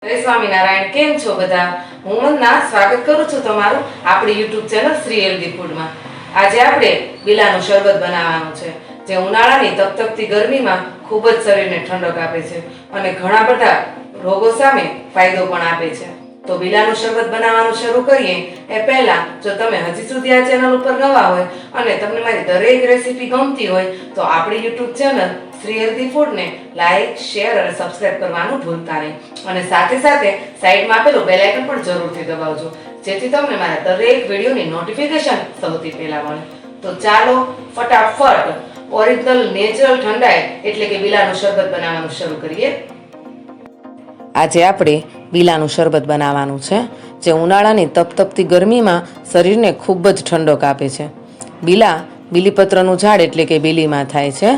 જય સ્વામિનારાયણ. કેમ છો બધા? હું મંદના સ્વાગત કરું છું તમારું આપણી યુટ્યુબ ચેનલ શ્રી હેલ્ધી ફૂડમાં. આજે આપણે બીલાનું શરબત બનાવવાનું છે, જે ઉનાળાની તપતપતી ગરમીમાં ખૂબ જ શરીરને ઠંડક આપે છે અને ઘણા બધા રોગો સામે ફાયદો પણ આપે છે. તો બીલાનું શરબત બનાવવાનું શરૂ કરીએ એ પહેલા, જો તમે હજી સુધી આ ચેનલ ઉપર નવા હોય અને તમને મારી દરેક રેસીપી ગમતી હોય તો આપણી યુટ્યુબ ચેનલ શ્રી હેલ્ધી ફૂડને લાઈક, શેર અને સબસ્ક્રાઇબ કરવાનું ભૂલતા નહીં. અને સાથે સાથે સાઈડમાં આપેલું બેલ આઇકન પણ જરૂરથી દબાવજો, જેથી તમને મારા દરેક વિડીયોની નોટિફિકેશન સૌથી પહેલા મળે. તો ચાલો ફટાફટ ઓરિજિનલ નેચરલ ઠંડાઈ એટલે કે બીલાનું શરબત બનાવવાનું શરૂ કરીએ. આજે આપણે બીલાનું શરબત બનાવવાનું છે, જે ઉનાળાની તપતપતી ગરમીમાં શરીરને ખૂબ જ ઠંડક આપે છે. બીલા બીલીપત્રનું ઝાડ એટલે કે બીલીમાં થાય છે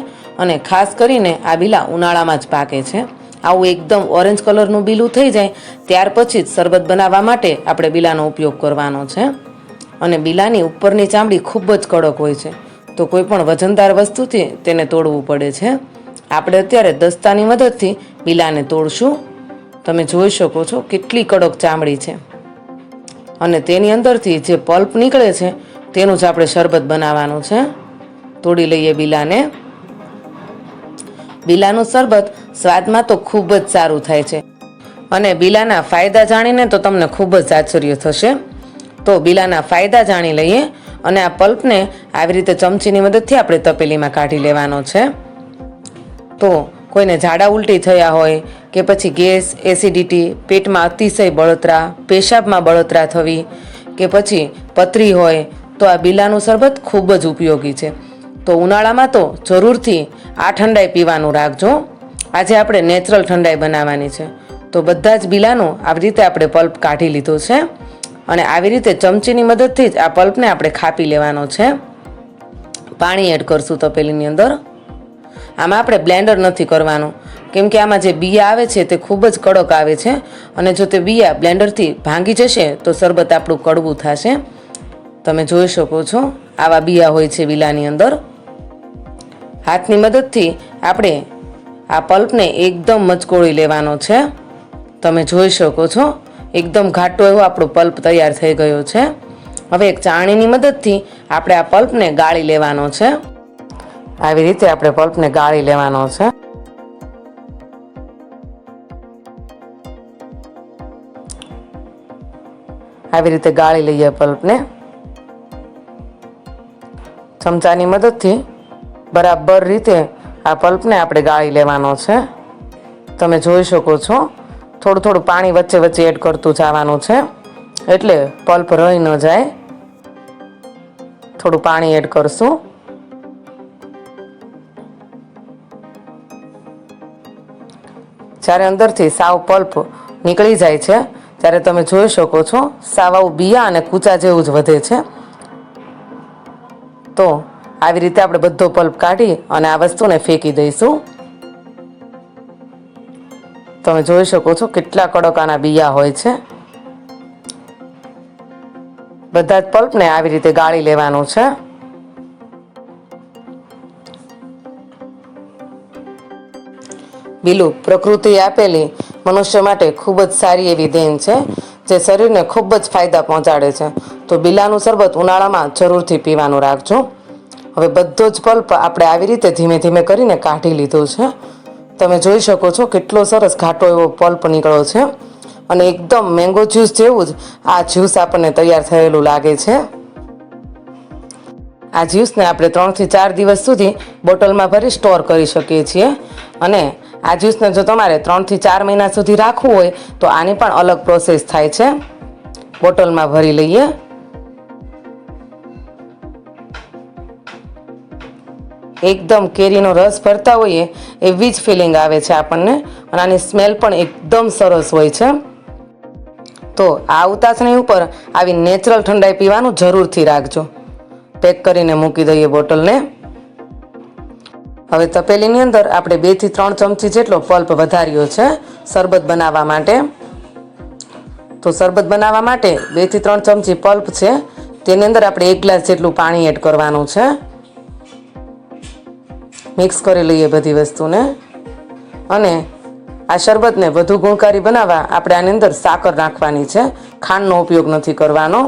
અને ખાસ કરીને આ બીલા ઉનાળામાં જ પાકે છે. આવું એકદમ ઓરેન્જ કલરનું બીલું થઈ જાય ત્યાર પછી જ શરબત બનાવવા માટે આપણે બીલાનો ઉપયોગ કરવાનો છે. અને બીલાની ઉપરની ચામડી ખૂબ જ કડક હોય છે, તો કોઈ પણ વજનદાર વસ્તુથી તેને તોડવું પડે છે. આપણે અત્યારે દસ્તાની મદદથી બીલાને તોડશું. તમે જોઈ શકો છો કેટલી કડક ચામડી છે અને તેની અંદરથી જે પલ્પ નીકળે છે તેનું જ આપણે શરબત બનાવવાનું છે. તોડી લઈએ બીલાને. બીલાનું શરબત સ્વાદમાં તો ખૂબ જ સારું થાય છે અને બીલાના ફાયદા જાણીને તો તમને ખૂબ જ આશ્ચર્ય થશે. તો બીલાના ફાયદા જાણી લઈએ અને આ પલ્પને આવી રીતે ચમચીની મદદથી આપણે તપેલીમાં કાઢી લેવાનો છે. તો કોઈને ઝાડા ઉલટી થયા હોય કે પછી ગેસ, એસિડિટી, પેટમાં અતિશય બળતરા, પેશાબમાં બળતરા થવી કે પછી પથરી હોય તો આ બીલાનું શરબત ખૂબ જ ઉપયોગી છે. તો ઉનાળામાં તો જરૂરથી આ ઠંડાઈ પીવાનું રાખજો. આજે આપણે નેચરલ ઠંડાઈ બનાવવાની છે, તો બધા જ બીલાનો આવી રીતે આપણે પલ્પ કાઢી લીધો છે અને આવી રીતે ચમચીની મદદથી જ આ પલ્પને આપણે ખાપી લેવાનો છે. પાણી એડ કરશું તપેલીની અંદર. આમાં આપણે બ્લેન્ડર નથી કરવાનું, કેમ કે આમાં જે બિયા આવે છે તે ખૂબ જ કડક આવે છે અને જો તે બિયા બ્લેન્ડરથી ભાંગી જશે તો શરબત આપણું કડવું થશે. તમે જોઈ શકો છો આવા બિયા હોય છે બીલાની અંદર. હાથની મદદથી આપણે આ પલ્પને એકદમ મચકોળી લેવાનો છે. તમે જોઈ શકો છો એકદમ ઘાટો એવો આપણો પલ્પ તૈયાર થઈ ગયો છે. હવે એક ચાળણીની મદદથી આપણે આ પલ્પને ગાળી લેવાનો છે. આવી રીતે આપણે પલ્પને ગાળી લેવાનો છે. આવી રીતે ગાળી લઈએ પલ્પને. ચમચાની મદદથી બરાબર રીતે આ પલ્પને આપણે ગાળી લેવાનો છે. તમે જોઈ શકો છો થોડું થોડું પાણી વચ્ચે વચ્ચે એડ કરતું જવાનું છે, એટલે પલ્પ રહી ન જાય. થોડું પાણી એડ કરશું. જ્યારે અંદરથી સાવ પલ્પ નીકળી જાય છે ત્યારે તમે જોઈ શકો છો સાવ આવું બિયા અને કૂચા જેવું જ વધે છે. તો આવી રીતે આપણે બધો પલ્પ કાઢી અને આ વસ્તુને ફેંકી દઈશું. તમે જોઈ શકો છો કેટલા કડક આના બિયા હોય છે. બધા જ પલ્પને આવી રીતે ગાળી લેવાનું છે. બીલું પ્રકૃતિએ આપેલી મનુષ્ય માટે ખૂબ જ સારી એવી દેન છે, જે શરીરને ખૂબ જ ફાયદા પહોંચાડે છે. તો બીલાનું શરબત ઉનાળામાં જરૂરથી પીવાનું રાખજો. હવે બધો જ પલ્પ આપણે આવી રીતે ધીમે ધીમે કરીને કાઢી લીધો છે. તમે જોઈ શકો છો કેટલો સરસ ઘાટો એવો પલ્પ નીકળ્યો છે અને એકદમ મેંગો જ્યુસ જેવું જ આ જ્યુસ આપણને તૈયાર થયેલું લાગે છે. આ જ્યુસને આપણે 3 થી 4 દિવસ સુધી બોટલમાં ભરી સ્ટોર કરી શકીએ છીએ અને આ જ્યુસને જો તમારે 3 થી 4 મહિના સુધી રાખવું હોય તો આની પણ અલગ પ્રોસેસ થાય છે. બોટલમાં ભરી લઈએ. એકદમ કેરીનો રસ ભરતા હોઈએ એવી જ ફિલિંગ આવે છે આપણને અને આની સ્મેલ પણ એકદમ સરસ હોય છે. તો આ ઉતાસણી ઉપર આવી નેચરલ ઠંડાઈ પીવાનું જરૂરથી રાખજો. પેક કરીને મૂકી દઈએ બોટલને. હવે તપેલીની અંદર આપણે 2 થી 3 ચમચી જેટલો પલ્પ વધાર્યો છે શરબત બનાવવા માટે. તો શરબત બનાવવા માટે 2 થી 3 ચમચી પલ્પ છે, તેની અંદર આપણે 1 ગ્લાસ જેટલું પાણી એડ કરવાનું છે. મિક્સ કરી લઈએ બધી વસ્તુને અને આ શરબતને વધુ ગુણકારી બનાવવા આપણે આની અંદર સાકર નાખવાની છે, ખાંડનો ઉપયોગ નથી કરવાનો.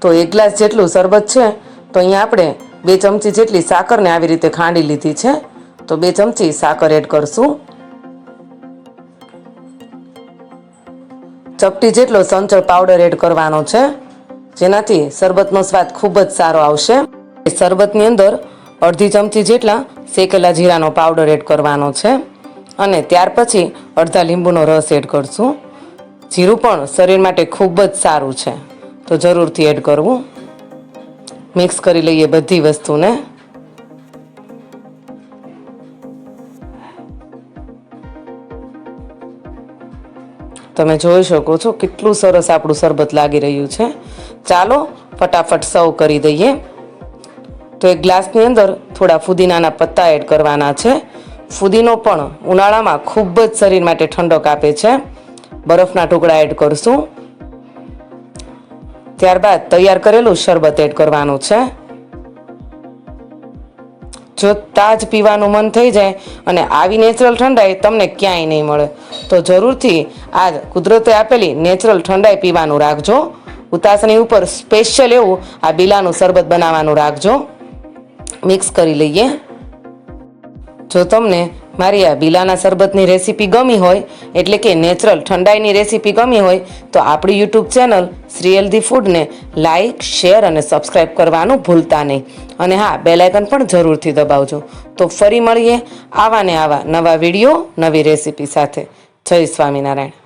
તો 1 ગ્લાસ જેટલું શરબત છે તો અહીંયા આપણે 2 ચમચી જેટલી સાકરને આવી રીતે ખાંડી લીધી છે. તો 2 ચમચી સાકર એડ કરશું. ચપટી જેટલો સંચળ પાવડર એડ કરવાનો છે, જેનાથી શરબતનો સ્વાદ ખૂબ જ સારો આવશે. શરબતની અંદર 1/2 ચમચી જેટલા શેકેલા જીરાનો પાવડર એડ કરવાનો છે અને ત્યાર પછી અડધા લીંબુનો રસ એડ કરશું. જીરું પણ શરીર માટે ખૂબ જ સારું છે, તો જરૂરથી એડ કરવું. મિક્સ કરી લઈએ બધી વસ્તુને. તમે જોઈ શકો છો કેટલું સરસ આપણું શરબત લાગી રહ્યું છે. ચાલો ફટાફટ સર્વ કરી દઈએ. તો 1 ગ્લાસની અંદર થોડા ફુદીનાના પત્તા એડ કરવાના છે. ફુદીનો પણ ઉનાળામાં ખૂબ જ શરીર માટે ઠંડક આપે છે. બરફના ટુકડા એડ કરશું. ત્યારબાદ તૈયાર કરેલું શરબત એડ કરવાનું છે. જો તાજ પીવાનું મન થઈ જાય અને આવી નેચરલ ઠંડાઈ તમને ક્યાંય નહીં મળે, તો જરૂરથી આ કુદરતે આપેલી નેચરલ ઠંડાઈ પીવાનું રાખજો. ઉતાસણી ઉપર સ્પેશિયલ એવું આ બીલાનું શરબત બનાવવાનું રાખજો. મિક્સ કરી લઈએ. જો તમને મારી આ બીલાના શરબતની રેસીપી ગમી હોય, એટલે કે નેચરલ ઠંડાઈની રેસીપી ગમી હોય, તો આપણી યુટ્યુબ ચેનલ શ્રી હેલ્ધી ફૂડને લાઇક, શેર અને સબસ્ક્રાઈબ કરવાનું ભૂલતા નહીં. અને હા, બેલ આઇકન પણ જરૂરથી દબાવજો. તો ફરી મળીએ આવા ને આવા નવા વિડીયો, નવી રેસીપી સાથે. જય સ્વામિનારાયણ.